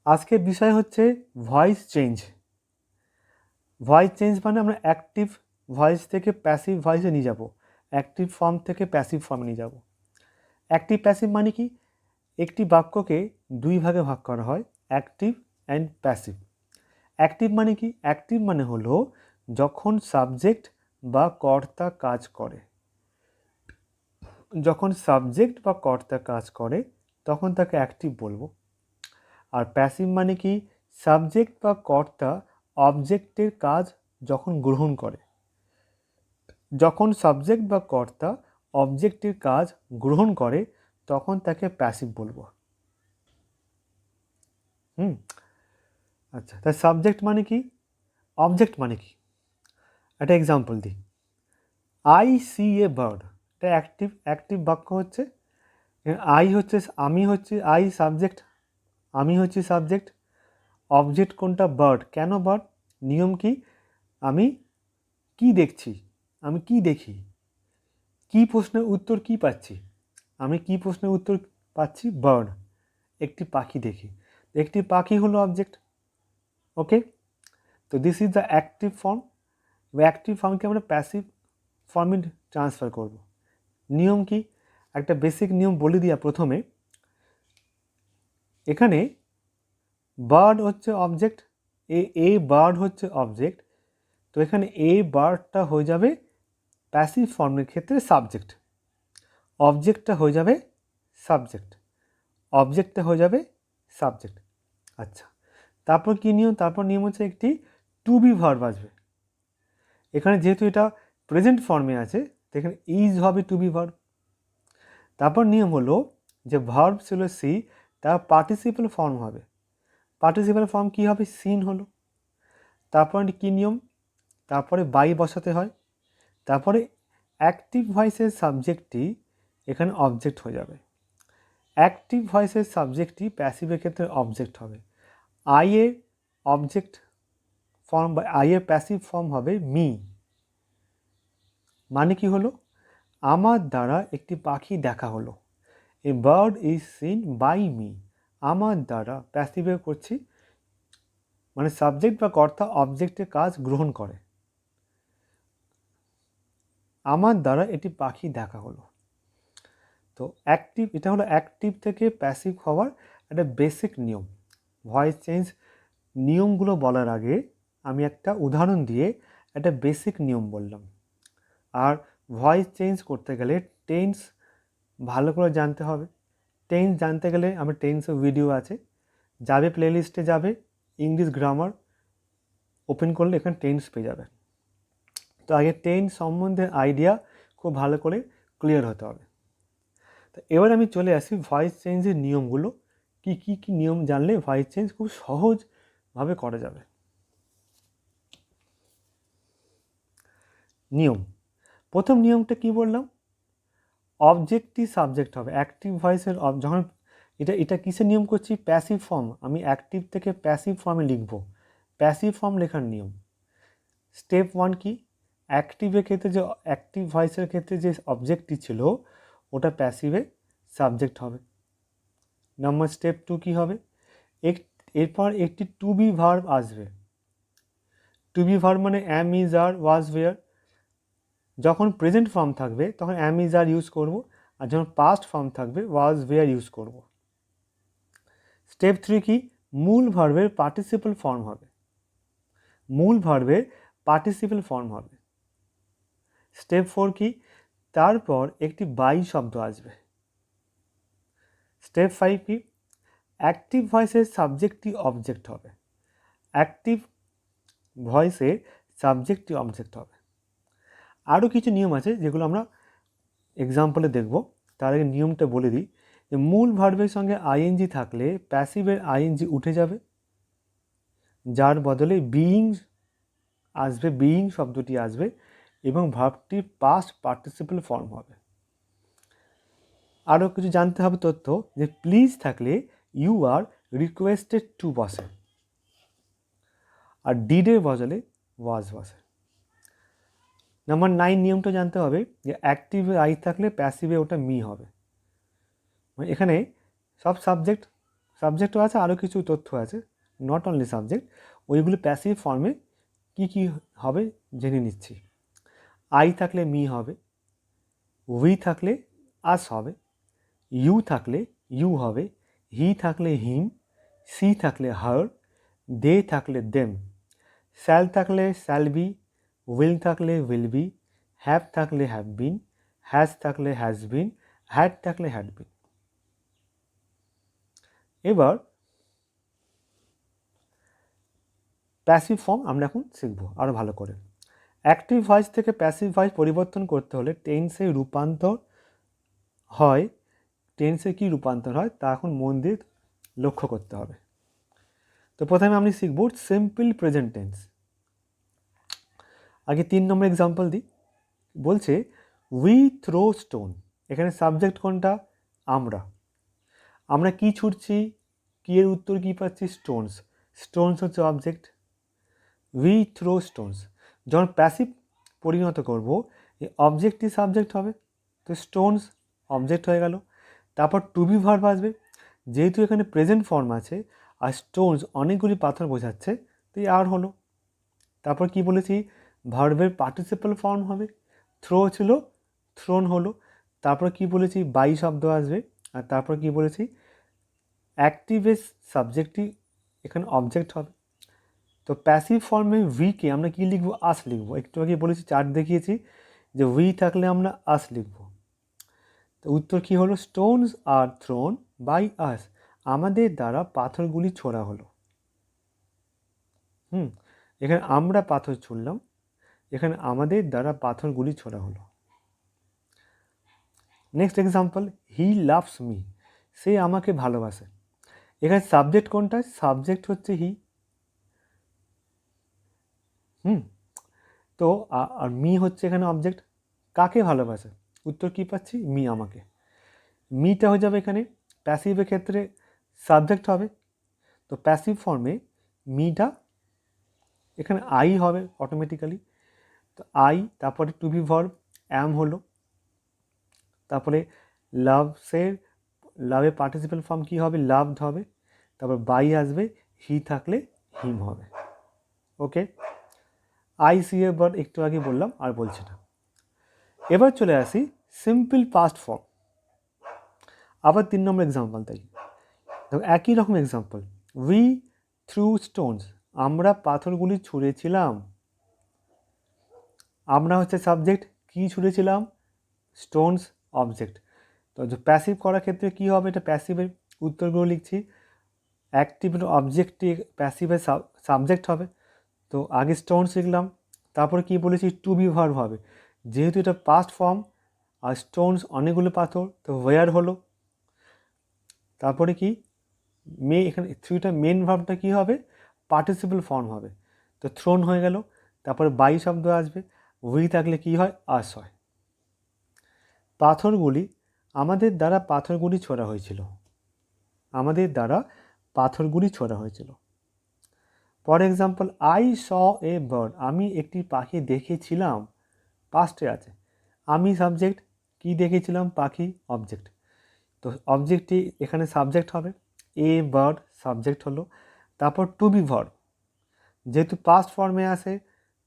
আজকের বিষয় হচ্ছে ভয়েস চেঞ্জ। ভয়েস চেঞ্জ মানে আমরা অ্যাক্টিভ ভয়েস থেকে প্যাসিভ ভয়েসে নিয়ে যাব, অ্যাক্টিভ ফর্ম থেকে প্যাসিভ ফর্মে নিয়ে যাব। অ্যাক্টিভ প্যাসিভ মানে কি? একটি বাক্যকে দুই ভাগে ভাগ করা হয়, অ্যাক্টিভ অ্যান্ড প্যাসিভ। অ্যাক্টিভ মানে কি? অ্যাক্টিভ মানে হলো যখন সাবজেক্ট বা কর্তা কাজ করে। যখন সাবজেক্ট বা কর্তা কাজ করে তখন তাকে অ্যাক্টিভ বলবো। আর প্যাসিভ মানে কি? সাবজেক্ট বা কর্তা অবজেক্টের কাজ যখন গ্রহণ করে। যখন সাবজেক্ট বা কর্তা অবজেক্টের কাজ গ্রহণ করে তখন তাকে প্যাসিভ বলবো। আচ্ছা, তাই সাবজেক্ট মানে কি, অবজেক্ট মানে কি? একটা এক্সাম্পল দিই। আই সি এ বার্ড, এটা অ্যাক্টিভ বাক্য হচ্ছে। আই হচ্ছে, আমি হচ্ছে আই সাবজেক্ট, আমি হচ্ছে সাবজেক্ট। অবজেক্ট কোনটা? বার্ড। কেন বার্ড? নিয়ম কি? আমি কি দেখছি, আমি কি দেখি, কি প্রশ্নের উত্তর কি পাচ্ছি, আমি কি প্রশ্নের উত্তর পাচ্ছি? বার্ড, একটি পাখি দেখি। একটি পাখি হলো অবজেক্ট। ওকে, তো this is the active form. Active ফর্মকে আমরা প্যাসিভ ফর্মে ট্রান্সফার করব। নিয়ম কি? একটা বেসিক নিয়ম বলে দিয়া প্রথমে। এখানে বার্ড হচ্ছে অবজেক্ট, এ বার্ড হচ্ছে অবজেক্ট, তো এখানে এ বার্ডটা হয়ে যাবে প্যাসিভ ফর্মের ক্ষেত্রে সাবজেক্ট, অবজেক্টটা হয়ে যাবে সাবজেক্ট, অবজেক্টটা হয়ে যাবে সাবজেক্ট। আচ্ছা, তারপর কী নিয়ম? তারপর নিয়ম হচ্ছে একটি টু বি ভার্ব আসবে। এখানে যেহেতু এটা প্রেজেন্ট ফর্মে আছে তো এখানে ইজ হবে টু বি ভার্ব। তারপর নিয়ম হলো যে ভার্ব ছিল সি, তার পার্টিসিপাল ফর্ম হবে। পার্টিসিপাল ফর্ম কী হবে? সিন হলো। তারপর কী নিয়ম? তারপরে বাই বসাতে হয়। তারপরে অ্যাক্টিভ ভয়েসের সাবজেক্টটি এখানে অবজেক্ট হয়ে যাবে। অ্যাক্টিভ ভয়েসের সাবজেক্টটি প্যাসিভের ক্ষেত্রে অবজেক্ট হবে। আই এর অবজেক্ট ফর্ম বা আই এর প্যাসিভ ফর্ম হবে মি। মানে কি হলো? আমার দ্বারা একটি পাখি দেখা হলো। A bird is seen by me. আমার দ্বারা প্যাসিভে করছি, মানে সাবজেক্ট বা কর্তা অবজেক্টের কাজ গ্রহণ করে। আমার দ্বারা এটি পাখি দেখা হলো। তো অ্যাক্টিভ, এটা হলো অ্যাক্টিভ থেকে প্যাসিভ হওয়ার একটা বেসিক নিয়ম। ভয়েস চেঞ্জ নিয়মগুলো বলার আগে আমি একটা উদাহরণ দিয়ে একটা বেসিক নিয়ম বললাম। আর ভয়েস চেঞ্জ করতে গেলে টেন্স ভালো করে জানতে হবে। টেন্স জানতে গেলে আমার টেন্সের ভিডিও আছে, যাবে প্লেলিস্টে, যাবে ইংলিশ গ্রামার ওপেন করলে এখানে টেন্স পেয়ে যাবে। তো আগে টেন্স সম্বন্ধে আইডিয়া খুব ভালো করে ক্লিয়ার হতে হবে। তো এবার আমি চলে আসি ভয়েস চেঞ্জের নিয়মগুলো, কি নিয়ম জানলে ভয়েস চেঞ্জ খুব সহজভাবে করা যাবে। নিয়ম, প্রথম নিয়মটা কি বললাম? অবজেক্টই সাবজেক্ট হবে। অ্যাক্টিভ ভয়েসের যখন এটা কিসের নিয়ম করছি? Passive form. আমি অ্যাক্টিভ থেকে প্যাসিভ ফর্মে লিখব, প্যাসিভ ফর্ম লেখার নিয়ম। স্টেপ 1 কি? অ্যাক্টিভের ক্ষেত্রে যে অ্যাক্টিভ ভয়েসের ক্ষেত্রে যে অবজেক্টটি ছিল ওটা প্যাসিভে সাবজেক্ট হবে। নাম্বার স্টেপ 2 কী হবে? এরপর একটি টু বি ভার্ব আসবে। টু বি ভার্ব মানে অ্যাম, ইজ, আর, ওয়াজ, ওয়্যার। যখন প্রেজেন্ট ফর্ম থাকবে তখন অ্যাম, ইজ, আর ইউজ করব, আর যখন পাস্ট ফর্ম থাকবে ওয়াজ, ওয়্যার ইউজ করব। স্টেপ 3 কি? মূল ভার্বের পার্টিসিপাল ফর্ম হবে। মূল ভার্বের পার্টিসিপাল ফর্ম হবে। স্টেপ 4 কি? তারপর একটি বাই শব্দ আসবে। স্টেপ 5 কি? অ্যাক্টিভ ভয়েসের সাবজেক্টটি অবজেক্ট হবে। অ্যাক্টিভ ভয়েসের সাবজেক্টটি অবজেক্ট হবে। আরও কিছু নিয়ম আছে যেগুলো আমরা এক্সাম্পলে দেখব। তার আগে নিয়মটা বলে দিই যে মূল ভার্বের সঙ্গে আইএনজি থাকলে প্যাসিভের আইএনজি উঠে যাবে, যার বদলে বিইং আসবে, বিইং শব্দটি আসবে এবং ভার্বটির পাস্ট পার্টিসিপাল ফর্ম হবে। আরও কিছু জানতে হবে তথ্য, যে প্লিজ থাকলে ইউ আর রিকোয়েস্টেড টু বসে, আর ডিডের বদলে ওয়াজ বসে। নাম্বার 9 নিয়মটা জানতে হবে যে অ্যাক্টিভে আই থাকলে প্যাসিভে ওটা মি হবে। মানে এখানে সব সাবজেক্টও আছে, আরও কিছু তথ্য আছে, নট অনলি সাবজেক্ট। ওইগুলো প্যাসিভ ফর্মে কী কী হবে জেনে নিচ্ছি। আই থাকলে মি হবে, উই থাকলে আস হবে, ইউ থাকলে ইউ হবে, হি থাকলে হিম, সি থাকলে হার, দে থাকলে দেম, শ্যাল থাকলে শ্যাল বি, উইল থাকলে উইল বি, হ্যাভ থাকলে হ্যাভ বিন, হ্যাজ থাকলে হ্যাজ বিন, হ্যাড থাকলে হ্যাড বিন। এবার প্যাসিভ ফর্ম আমরা এখন শিখব আরও ভালো করে। অ্যাক্টিভ ভয়েস থেকে প্যাসিভ ভয়েস পরিবর্তন করতে হলে টেন্সে রূপান্তর হয়, টেন্সে কী রূপান্তর হয় তা এখন মন দিয়ে লক্ষ্য করতে হবে। তো প্রথমে আমি শিখব সিম্পল প্রেজেন্ট টেন্স। আগে 3 নম্বর এক্সাম্পল দিই। বলছে উই থ্রো স্টোন। এখানে সাবজেক্ট কোনটা? আমরা। আমরা কি ছুটছি? কি এর উত্তর কী পাচ্ছি? স্টোনস। স্টোনস হচ্ছে অবজেক্ট। We throw stones. যখন প্যাসিভ পরিণত করব, এই অবজেক্টই সাবজেক্ট হবে, তো স্টোনস অবজেক্ট হয়ে গেল। তারপর টু বি ভার্ব আসবে, যেহেতু এখানে প্রেজেন্ট ফর্ম আছে আর স্টোনস অনেকগুলি পাথর বোঝাচ্ছে, তো আর হলো। তারপর কি বলেছি? ভার্বের পার্টিসিপাল ফর্ম হবে, থ্রো ছিল থ্রোন হলো। তারপর কি বলেছি? বাই শব্দ আসবে। আর তারপর কি বলেছি? অ্যাক্টিভের সাবজেক্টই এখানে অবজেক্ট হবে। তো প্যাসিভ ফর্মে উইকে আমরা কি লিখব? আস লিখব। একটু আগে বলেছি, চার্ট দেখিয়েছি যে উই থাকলে আমরা আস লিখব। তো উত্তর কী হলো? Stones are thrown by us. আমাদের দ্বারা পাথরগুলি ছোড়া হলো। এখানে আমরা পাথর ছুড়লাম, এখানে আমাদের দ্বারা পাথরগুলি ছোড়া হলো। Next example, he loves me. সে আমাকে ভালোবাসে। এখানে সাবজেক্ট কোনটা? সাবজেক্ট হচ্ছে হি। তো আর মি হচ্ছে এখানে অবজেক্ট। কাকে ভালোবাসে? উত্তর কী পাচ্ছি? মি আমাকে। মিটা হয়ে যাবে এখানে প্যাসিভের ক্ষেত্রে সাবজেক্ট হবে। তো প্যাসিভ ফর্মে মিটা এখানে আই হবে অটোমেটিক্যালি। তো আই, তারপরে টু বি ভার্ব অ্যাম হলো। তারপরে লাভের পার্টিসিপাল ফর্ম কী হবে? লাভড হবে। তারপর বাই আসবে, হি থাকলে হিম হবে। ওকে, আই সি এ ভার্ব একটু আগে বললাম, আর বলছি না। এবার চলে আসি সিম্পল পাস্ট ফর্ম। আবার 3 নম্বর এক্সাম্পল তাই। দেখো একই রকম এক্সাম্পল, উই থ্রু স্টোনস। আমরা পাথরগুলি ছুঁড়েছিলাম। আমরা হচ্ছে সাবজেক্ট, কি ছুঁড়েছিলাম? Stones object. তো প্যাসিভ করার ক্ষেত্রে কী হবে? এটা প্যাসিভের উত্তরগুলো লিখছি। অ্যাক্টিভের অবজেক্টটি প্যাসিভের সাবজেক্ট হবে। তো আগে স্টোনস লিখলাম, তারপরে কি বলেছি? টু বি ভার্ব হবে, যেহেতু এটা পাস্ট ফর্ম আর স্টোনস অনেকগুলো পাথর, তো ওয়ার হলো। তারপরে কি? এখানে থ্রিটা মেন ভার্বটা কী হবে? পার্টিসিপাল ফর্ম হবে, তো থ্রোন হয়ে গেল। তারপরে বাই শব্দ আসবে, উই থাকলে কি হয়? আস হয়। পাথরগুলি, আমাদের দ্বারা পাথরগুলি ছোড়া হয়েছিল। আমাদের দ্বারা পাথরগুলি ছোড়া হয়েছিল। For example, I saw a bird. আমি একটি পাখি দেখেছিলাম। পাস্টে আছে, আমি সাবজেক্ট, কি দেখেছিলাম? পাখি অবজেক্ট। তো অবজেক্টটি এখানে সাবজেক্ট হবে, এ বার্ড সাবজেক্ট হলো। তারপর টু বি ভার্ব, যেহেতু পাস্ট ফর্মে আসে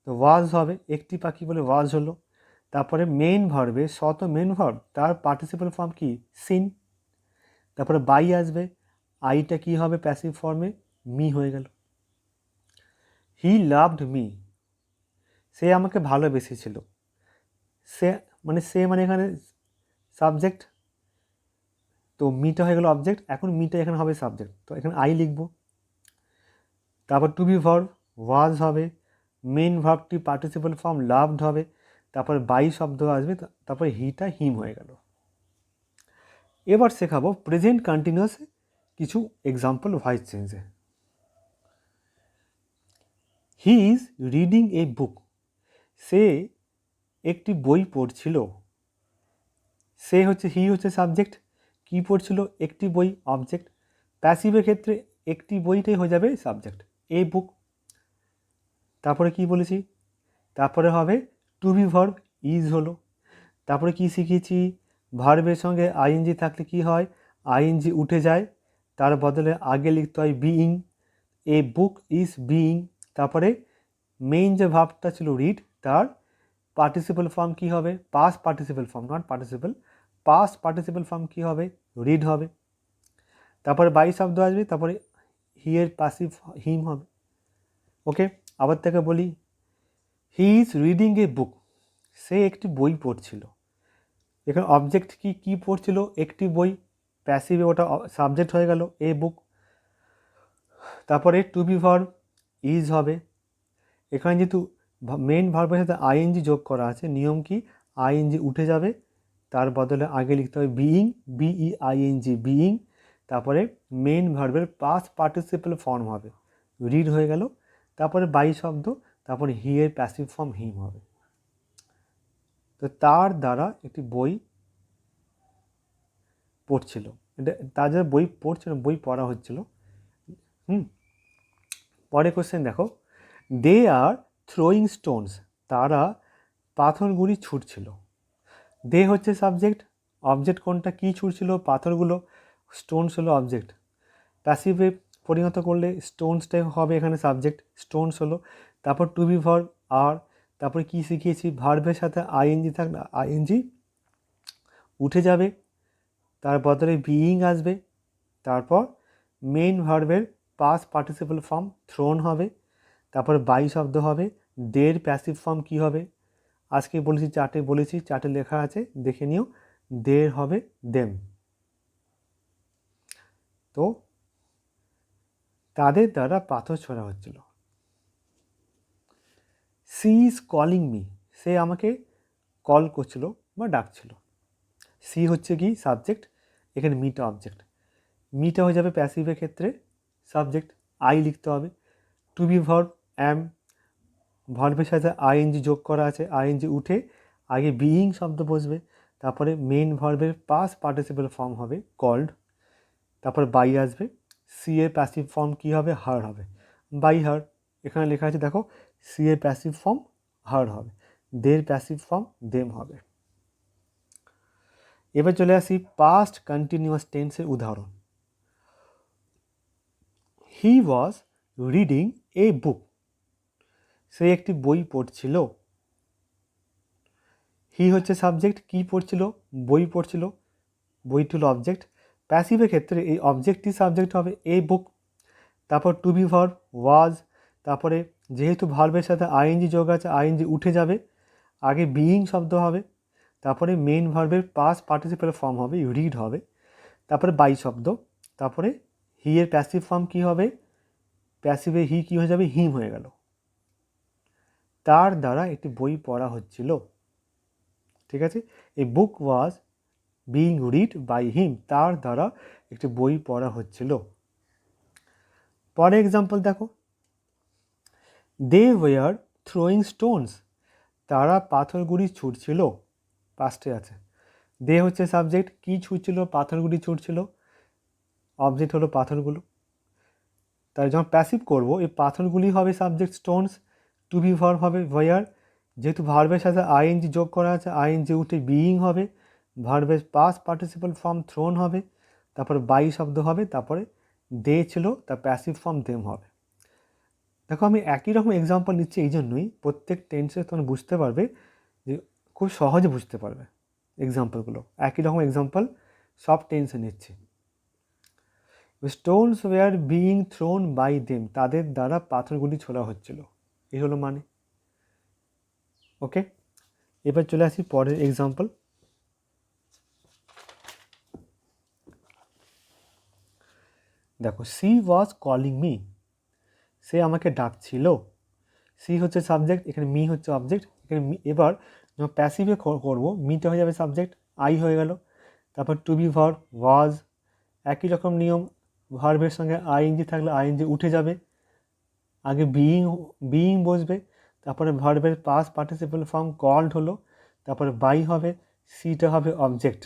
তো ওয়াজ হবে, একটি পাখি বলে ওয়াজ হলো। তারপরে মেন ভার্বে, শত মেন ভার্ব, তার পার্টিসিপাল ফর্ম কি? সিন। তারপরে বাই আসবে, আইটা কি হবে? প্যাসিভ ফর্মে মি হয়ে গেল। হি লাভড মি। সে আমাকে ভালোবেসেছিল। সে মানে এখানে সাবজেক্ট, তো মিটা হয়ে গেল অবজেক্ট। এখন মিটা এখানে হবে সাবজেক্ট, তো এখানে আই লিখব। তারপর টু বি ভার্ব ওয়াজ হবে, মেন ভার্বটি পার্টিসিপাল ফর্ম লাভড হবে। তারপর বাই শব্দ আসবে, তারপরে হিটা হিম হয়ে গেল। এবার শেখাবো প্রেজেন্ট কন্টিনিউয়াসে কিছু এক্সাম্পল ভয়েস চেঞ্জে। He is reading a book. সে একটি বই পড়ছিল। সে হচ্ছে, হি হচ্ছে সাবজেক্ট, কি পড়ছিল? একটি বই অবজেক্ট। প্যাসিভের ক্ষেত্রে একটি বইটাই হয়ে যাবে সাবজেক্ট, এ বুক। তারপরে কি বলেছি? তারপরে হবে টু বি ভার্ব ইজ হলো। তারপরে কি শিখেছি? ভার্বের সঙ্গে আইএনজি থাকলে কি হয়? আইএনজি উঠে যায়, তার বদলে আগে লিখতে হয় being, a book is being. তারপরে মেইন যে ভার্বটা ছিল রিড, তার পার্টিসিপল ফর্ম কী হবে? Past participle form, not participle, past participle form কী হবে? রিড হবে। তারপরে বাই শব্দ আসবে, তারপরে হি এর প্যাসিভ হিম হবে। ওকে, আবার থেকে বলি, হি ইজ রিডিং এ বুক, সে একটি বই পড়ছিল। এখানে অবজেক্ট কি পড়ছিল? একটি বই, প্যাসিভে ওটা সাবজেক্ট হয়ে গেল এ বুক। তারপরে টু বি ভার্ব ইজ হবে। এখানে যেহেতু মেন ভার্বের সাথে আইএনজি যোগ করা আছে, নিয়ম কি? আইএনজি উঠে যাবে, তার বদলে আগে লিখতে হবে বিইং, বিইআইএনজি বিইং। তারপরে মেন ভার্বের পাস্ট পার্টিসিপল ফর্ম হবে, রিড হয়ে গেল। তারপরে বাই শব্দ, তারপরে হি এর প্যাসিভ ফর্ম হিম হবে। তো তার দ্বারা একটি বই পড়ছিল, এটা তার যারা বই পড়ছিল, বই পড়া হচ্ছিল। পরে কোশ্চেন দেখো, দে আর থ্রোয়িং স্টোনস, তারা পাথরগুলি ছুটছিল। দে হচ্ছে সাবজেক্ট, অবজেক্ট কোনটা? কি ছুটছিল? পাথরগুলো। স্টোনস হলো অবজেক্ট। প্যাসিভে পরিণত করলে স্টোনসটাই হবে এখানে সাবজেক্ট, স্টোনস হলো। তারপর টু বি ভার্ব আর, তারপরে কি শিখিয়েছি? ভার্বের সাথে আইএনজি থাকলে আইএনজি উঠে যাবে, তার বদলে বিইং আসবে। তারপর মেইন ভার্বের পাস্ট পার্টিসিপল ফর্ম থ্রোন হবে। তারপর বাই শব্দ হবে। দের প্যাসিভ ফর্ম কি হবে? আজকে বলেছি, চার্টে লেখা আছে, দেখে নিও। দের হবে দেম। তো তাদের দ্বারা পাথর ছোড়া হচ্ছিল। সি ইজ কলিং মি, সে আমাকে কল করছিল বা ডাকছিল। সি হচ্ছে কি? সাবজেক্ট, এখানে মিটা অবজেক্ট। মিটা হয়ে যাবে প্যাসিভের ক্ষেত্রে সাবজেক্ট, আই লিখতে হবে। টু বি ভার্ব অ্যাম, ভার্বের সাথে আইএনজি যোগ করা আছে, আইএনজি উঠে আগে বিইং শব্দ বসবে, তারপরে মেন ভার্বের পাস্ট পার্টিসিপল ফর্ম হবে কল্ড, তারপর বাই আসবে। সি এর প্যাসিভ ফর্ম কী হবে? হার হবে, বাই হার। এখানে লেখা আছে দেখো, সি এর প্যাসিভ ফর্ম হার হবে, দের প্যাসিভ ফর্ম দেম হবে। এবার চলে আসি পাস্ট কন্টিনিউয়াস টেন্সের উদাহরণ। হি ওয়াজ রিডিং এ বুক, সে একটি বই পড়ছিল। হি হচ্ছে সাবজেক্ট, কি পড়ছিল? বই পড়ছিল, বইটি হলো অবজেক্ট। প্যাসিভের ক্ষেত্রে এই অবজেক্টই সাবজেক্ট হবে এ বুক। তারপর টু বি ভার্ব ওয়াজ, তারপরে যেহেতু ভার্বের সাথে আইএনজি যোগ আছে, আইএনজি উঠে যাবে, আগে বিইং শব্দ হবে, তারপরে মেইন ভার্বের পাস্ট পার্টিসিপল ফর্ম হবে রিড হবে, তারপরে বাই শব্দ, তারপরে হি এর প্যাসিভ ফর্ম কী হবে? প্যাসিভে হি কী হয়ে যাবে? হিম হয়ে গেল। তার দ্বারা একটি বই পড়া হচ্ছিল। ঠিক আছে, এই বুক ওয়াজ বিইং রিড বাই হিম, তার দ্বারা একটি বই পড়া হচ্ছিল। পরে এক্সাম্পল দেখো, দে ওয়ার থ্রোয়িং স্টোনস, তারা পাথরগুলি ছুটছিল, পাস্টে আছে। দে হচ্ছে সাবজেক্ট, কি ছুটছিল? পাথরগুলি ছুটছিল, অবজেক্ট হলো পাথরগুলো। তাই যখন প্যাসিভ করব, এই পাথরগুলি হবে subject stones, to be verb হবে ওয়ার, যেহেতু ভার্বের সাথে আইএনজি যোগ করা আছে, আইএনজি উঠে বিইং হবে, ভার্বের পাস্ট পার্টিসিপল ফর্ম থ্রোন হবে, তারপরে বাই শব্দ হবে, তারপরে দে ছিল, তার প্যাসিভ ফর্ম দেম হবে। দেখো আমি একই রকম এক্সাম্পল নিচ্ছি এই জন্যই, প্রত্যেক টেন্সে তোমরা বুঝতে পারবে, যে খুব সহজে বুঝতে পারবে এক্সাম্পলগুলো। একই রকম এক্সাম্পল সব টেন্সে নিচ্ছি। Stones were being thrown by them, তাদের দ্বারা পাথরগুলি ছোড়া হচ্ছিল, এই হলো মানে। ওকে, এবার চলে আসি পরের এক্সাম্পল। দেখো, সি ওয়াজ কলিং মি, সে আমাকে ডাকছিল। সি হচ্ছে সাবজেক্ট, এখানে মি হচ্ছে অবজেক্ট। এখানে এবার যখন প্যাসিভে করবো, মিটা হয়ে যাবে সাবজেক্ট, আই হয়ে গেল। তারপর টু বি ভার্ব ওয়াজ, একই রকম নিয়ম, ভার্বের সঙ্গে আইএনজি থাকলে আইএনজি উঠে যাবে, আগে বিইং বসবে, তারপরে ভার্বের পাস্ট পার্টিসিপল ফর্ম কল্ড হলো, তারপরে বাই হবে, সিটা হবে অবজেক্ট।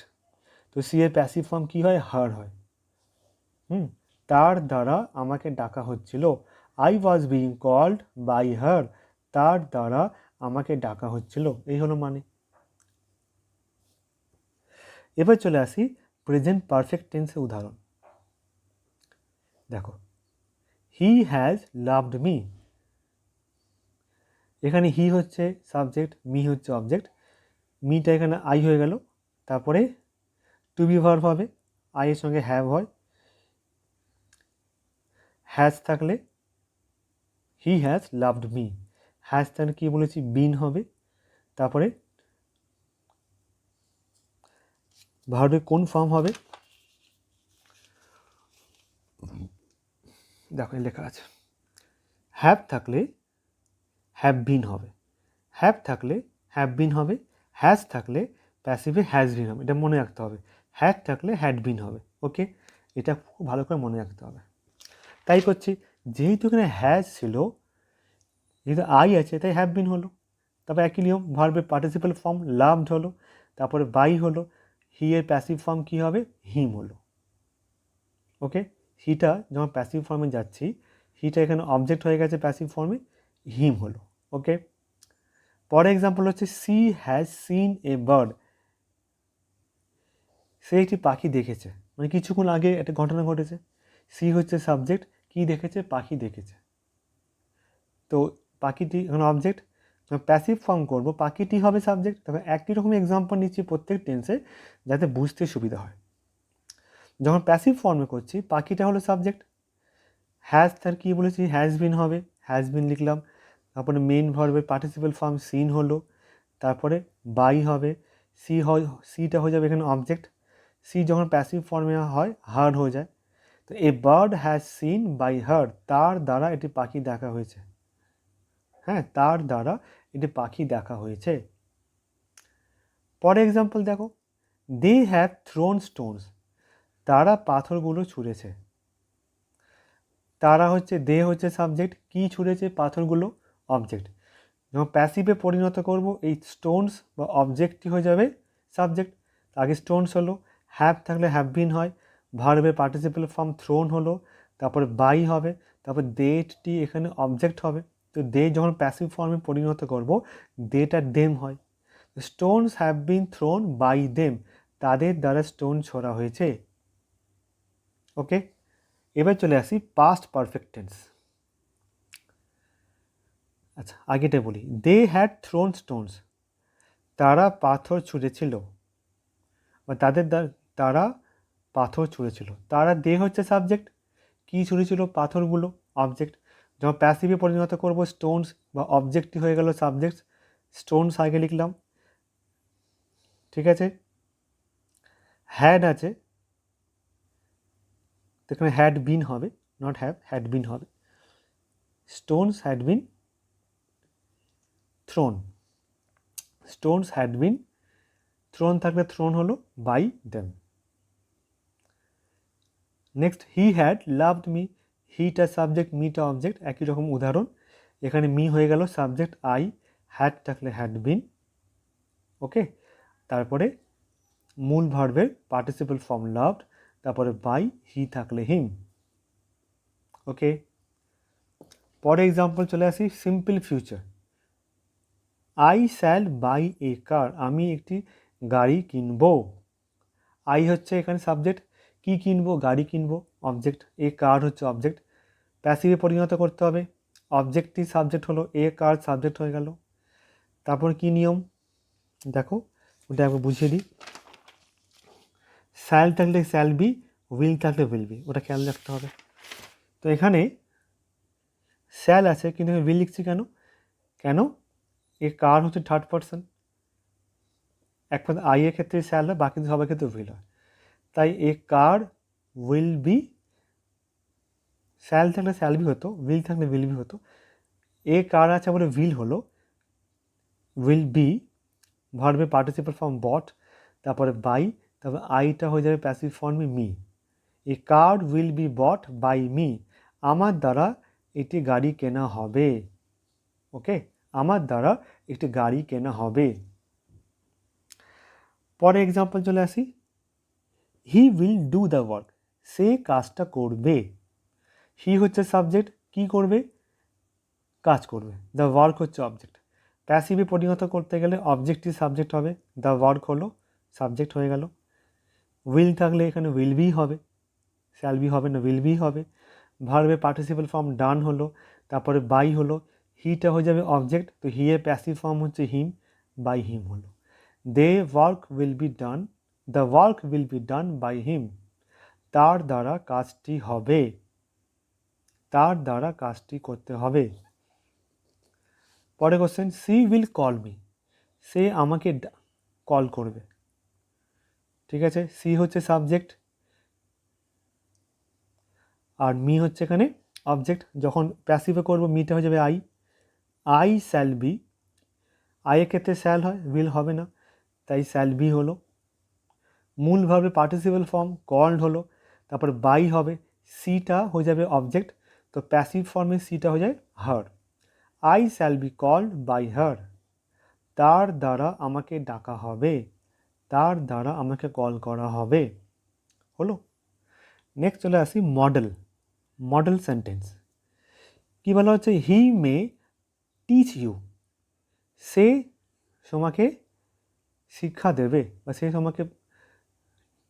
তো সি এর প্যাসিভ ফর্ম কী হয়? হার হয়। তার দ্বারা আমাকে ডাকা হচ্ছিল, I was being called by her, তার দ্বারা আমাকে ডাকা হচ্ছিল, এই হলো মানে। এবার চলে আসি প্রেজেন্ট পারফেক্ট টেন্সের উদাহরণ। দেখো, হি হ্যাজ লাভড মি, এখানে হি হচ্ছে সাবজেক্ট, মি হচ্ছে অবজেক্ট, মিটা এখানে আই হয়ে গেল, তারপরে টু বি ভার্ব হবে, আই এর সঙ্গে হ্যাভ হয়, হ্যাজ থাকলে he has loved me, has থাকলে কী বলেছি বিন হবে, তারপরে ভার্বের কোন ফর্ম হবে, দেখো লেখা আছে, হ্যাভ থাকলে হ্যাভ বিন হবে, হ্যাভ থাকলে হ্যাভ বিন হবে, হ্যাজ থাকলে প্যাসিভে হ্যাজ বিন হবে, এটা মনে রাখতে হবে, হ্যাড থাকলে হ্যাড বিন হবে। ওকে, এটা খুব ভালো করে মনে রাখতে হবে। তাই করছি, যেহেতু এখানে হ্যাজ ছিল, যেহেতু আই আছে তাই হ্যাভ বিন হলো, তারপর একই নিয়ম, ভার্বের পার্টিসিপাল ফর্ম লাভড হলো, তারপরে বাই হলো, হি এর প্যাসিভ ফর্ম কী হবে, হিম হলো। ওকে, হিটা যখন প্যাসিভ ফর্মে যাচ্ছি, হিটা এখানে অবজেক্ট হয়ে গেছে প্যাসিভ ফর্মে, হিম হলো। ওকে, পরের এক্সাম্পল হচ্ছে she has seen a bird, সে একটি পাখি দেখেছে, মানে কিছুক্ষণ আগে একটা ঘটনা ঘটেছে, সি হচ্ছে সাবজেক্ট, কি দেখেছে, পাখি দেখেছে, তো পাখিটি এখন অবজেক্ট, যখন প্যাসিভ ফর্ম করবো পাখিটি হবে সাবজেক্ট, তবে একই রকম এক্সাম্পল নিচ্ছি প্রত্যেক টেন্সে যাতে বুঝতে সুবিধা হয়। যখন প্যাসিভ ফর্মে করছি পাখিটা হলো সাবজেক্ট, হ্যাজ তার কী বলেছি হ্যাজ বিন হবে, হ্যাজ বিন লিখলাম, তারপরে মেইন ভার্বের পার্টিসিপাল ফর্ম সিন হলো, তারপরে বাই হবে, সিটা হয়ে যাবে এখানে অবজেক্ট, সি যখন প্যাসিভ ফর্মে হয় হার্ড হয়ে যায়, তো a bird has seen by her, তার দ্বারা এটি পাখি দেখা হয়েছে, হ্যাঁ তার দ্বারা এটি পাখি দেখা হয়েছে। পরে এক্সাম্পল দেখো, দে হ্যাভ থ্রোন স্টোনস, তারা পাথরগুলো ছুঁড়েছে, তারা হচ্ছে দে হচ্ছে সাবজেক্ট, কি ছুঁড়েছে পাথরগুলো অবজেক্ট, যখন প্যাসিভে পরিণত করব এই স্টোনস বা অবজেক্টটি হয়ে যাবে সাবজেক্ট, আগে স্টোনস হলো, হ্যাভ থাকলে হ্যাভ বিন হয়, ভার্বের পার্টিসিপাল ফর্ম থ্রোন হলো, তারপরে বাই হবে, তারপর দেটি এখানে অবজেক্ট হবে, তো দে যখন প্যাসিভ ফর্মে পরিণত করব দেটা দেম হয়, stones have been thrown by them, তাদের দ্বারা স্টোন ছোড়া হয়েছে। ওকে, এবার চলে আসি পাস্ট পারফেক্ট টেন্স। আচ্ছা আগেটা বলি, দে হ্যাড থ্রোন স্টোনস, তারা পাথর ছুঁড়েছিল, বা তারা পাথর ছুঁড়েছিল, তারা দে হচ্ছে সাবজেক্ট, কি ছুঁড়েছিল পাথরগুলো অবজেক্ট, যখন প্যাসিভে পরিণত করব স্টোনস বা অবজেক্টই হয়ে গেল সাবজেক্ট, স্টোনস আগে লিখলাম, ঠিক আছে, হ্যাড আছে, তো এখানে হ্যাড বিন হবে, নট হ্যাভ, হ্যাড বিন হবে, stones had been thrown, stones had been thrown থাকলে থ্রোন হলো by them. Next, he had loved me, হিটা সাবজেক্ট মিটা অবজেক্ট, একই রকম উদাহরণ, এখানে মি হয়ে গেল সাবজেক্ট আই, হ্যাড থাকলে হ্যাড বিন। ওকে, তারপরে মূল ভার্বের পার্টিসিপাল ফর্ম লাভড, তারপরে বাই, হি থাকলে হিম। ওকে, পরে এক্সাম্পল চলে আসি simple future, I shall buy a car, আমি একটি গাড়ি কিনবো, আই হচ্ছে এখানে সাবজেক্ট, কি কিনবো গাড়ি কিনবো অবজেক্ট, এ কার হচ্ছে অবজেক্ট, প্যাসিভে পরিণত করতে হবে, অবজেক্টটি সাবজেক্ট হলো, এ কার সাবজেক্ট হয়ে গেল, তারপর কি নিয়ম দেখো ওটা একবার বুঝিয়ে দিই, শ্যাল থাকলে শ্যাল বি, উইল থাকলে উইল বি, ওটা খেয়াল রাখতে হবে। তো এখানে শ্যাল আছে কিন্তু উইল লিখছি কেন, কেন এ কার হচ্ছে থার্ড পার্সন, একমাত্র আই এর ক্ষেত্রে শ্যাল হয়, বাকি সবার ক্ষেত্রে উইল হয়, তাই a car will be, shall থাকলে শ্যাল বি হতো, উইল থাকলে উইল বি হতো, এ কার আছে বলে উইল হলো, উইল বি ভার্বে পার্টিসিপাল ফর্ম বট, তারপরে বাই, তারপরে আইটা হয়ে যাবে প্যাসিভ ফর্মে me, a car will be bought by me, আমার দ্বারা একটি গাড়ি কেনা হবে। ওকে, আমার দ্বারা একটি গাড়ি কেনা হবে। পরে এক্সাম্পল চলে আসি, he will do the work, সে কাজটা করবে, হি হচ্ছে সাবজেক্ট, কি করবে কাজ করবে, দ্য ওয়ার্ক হচ্ছে অবজেক্ট, প্যাসিভে পরিণত করতে গেলে অবজেক্টই সাবজেক্ট হবে, দ্য ওয়ার্ক হলো সাবজেক্ট হয়ে গেল, উইল থাকলে এখানে উইল বি হবে, শ্যাল বি হবে না উইল বি হবে, ভার্বের পার্টিসিপাল ফর্ম ডান হলো, তারপরে বাই হলো, হিটা হয়ে যাবে অবজেক্ট, তো হি এর প্যাসিভ ফর্ম হচ্ছে হিম, বাই হিম হলো। The work will be done, the work will be done by him, তার দ্বারা কাজটি হবে, তার দ্বারা কাজটি করতে হবে। পরে question, she will call me, সে আমাকে কল করবে। ঠিক আছে, সি হচ্ছে সাবজেক্ট আর মি হচ্ছে এখানে অবজেক্ট। যখন প্যাসিভে করবো মিটা হয়ে যাবে আই, আই শ্যাল বি, আইয়ের ক্ষেত্রে শ্যাল হয়, উইল হবে না, তাই শ্যাল বি হলো। মূল ভাবে পার্টিসিপাল ফর্ম কল্ড হলো, তারপর বাই হবে, সিটা হয়ে যাবে অবজেক্ট, তো প্যাসিভ ফর্মে সিটা হয়ে যায় her. I shall be called by her, তার দ্বারা আমাকে ডাকা হবে, তার দ্বারা আমাকে কল করা হবে। হলো। নেক্সট চলে আসি মডেল, মডেল সেন্টেন্স। কী বলা হচ্ছে, হি মে টিচ ইউ, সে তোমাকে শিক্ষা দেবে, বা সে তোমাকে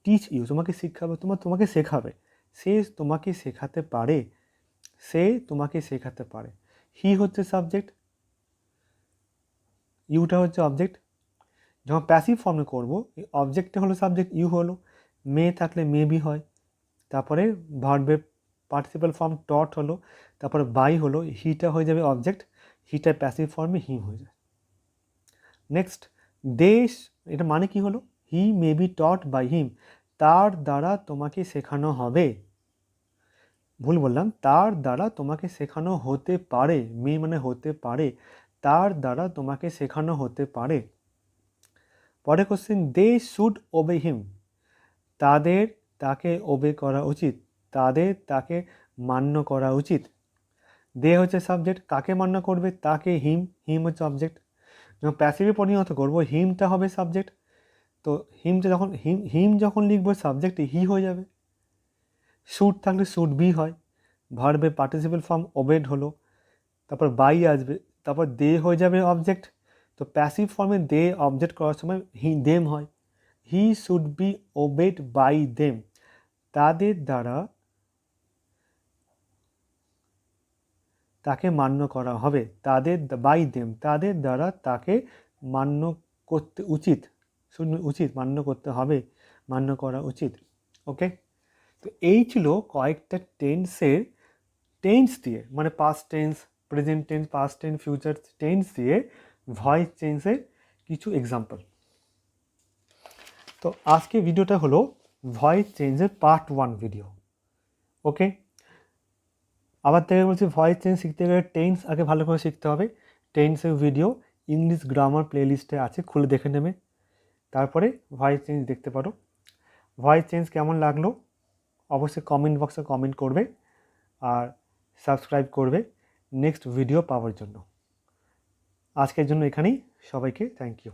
টিচ ইউ, তোমাকে শিক্ষাবে, তোমাকে শেখাবে, সে তোমাকে শেখাতে পারে, সে তোমাকে শেখাতে পারে। হি হচ্ছে সাবজেক্ট, ইউটা হচ্ছে অবজেক্ট। যখন প্যাসিভ ফর্মে করবো, এই অবজেক্টটা হলো সাবজেক্ট, ইউ হলো, মে থাকলে মে বি হয়, তারপরে ভার্বের পার্টিসিপাল ফর্ম টট হলো, তারপরে বাই হলো, হিটা হয়ে যাবে অবজেক্ট, হিটা প্যাসিভ ফর্মে হিম হয়ে যায়। নেক্সট, দেশ, এটা মানে কি হলো, হি may be taught by him, তার দ্বারা তোমাকে শেখানো হবে, ভুল বললাম, তার দ্বারা তোমাকে শেখানো হতে পারে, মে মানে হতে পারে, তার দ্বারা তোমাকে শেখানো হতে পারে। পরে কোশ্চেন, দে শুড ওবে হিম, তাদের তাকে ওবে করা উচিত, তাদের তাকে মান্য করা উচিত। দে হচ্ছে সাবজেক্ট, কাকে মান্য করবে, তাকে, হিম, হিম হচ্ছে অবজেক্ট। যখন প্যাসিভে পরিণত করবো, হিমটা হবে সাবজেক্ট, তো হিমটা যখন হিম যখন লিখবো সাবজেক্টে হি হয়ে যাবে। শুড থাকলে শুড বি হয়, ভার্বের পার্টিসিপাল ফর্ম ওবেড হলো, তারপর বাই আসবে, তারপর দে হয়ে যাবে অবজেক্ট, তো প্যাসিভ ফর্মে দে অবজেক্ট করার সময় দেম হয়, he should be obeyed by them, তাদের দ্বারা তাকে মান্য করা হবে, তাদের বাই দেম, তাদের দ্বারা তাকে মান্য করতে উচিত, উচিত মান্য করতে হবে, মান্য করা উচিত। ওকে, তো এই ছিল কয়েকটা টেন্সের, টেন্স দিয়ে মানে past tense, present tense, past tense, future tense দিয়ে ভয়েস চেঞ্জের কিছু এক্সাম্পল। তো আজকে ভিডিওটা হলো ভয়েস চেঞ্জের পার্ট 1 ভিডিও। ওকে, আবার থেকে বলছি, ভয়েস চেঞ্জ শিখতে গেলে টেন্স আগে ভালো করে শিখতে হবে। টেন্সের ভিডিও ইংলিশ গ্রামার প্লেলিস্টে আছে, খুলে দেখে নেবে, তারপরে ভয়েস চেঞ্জ দেখতে পারো। ভয়েস চেঞ্জ কেমন লাগলো অবশ্যই কমেন্ট বক্সে কমেন্ট করবে, আর সাবস্ক্রাইব করবে নেক্সট ভিডিও পাওয়ার জন্য। আজকের জন্য এখানেই, সবাইকে থ্যাংক ইউ।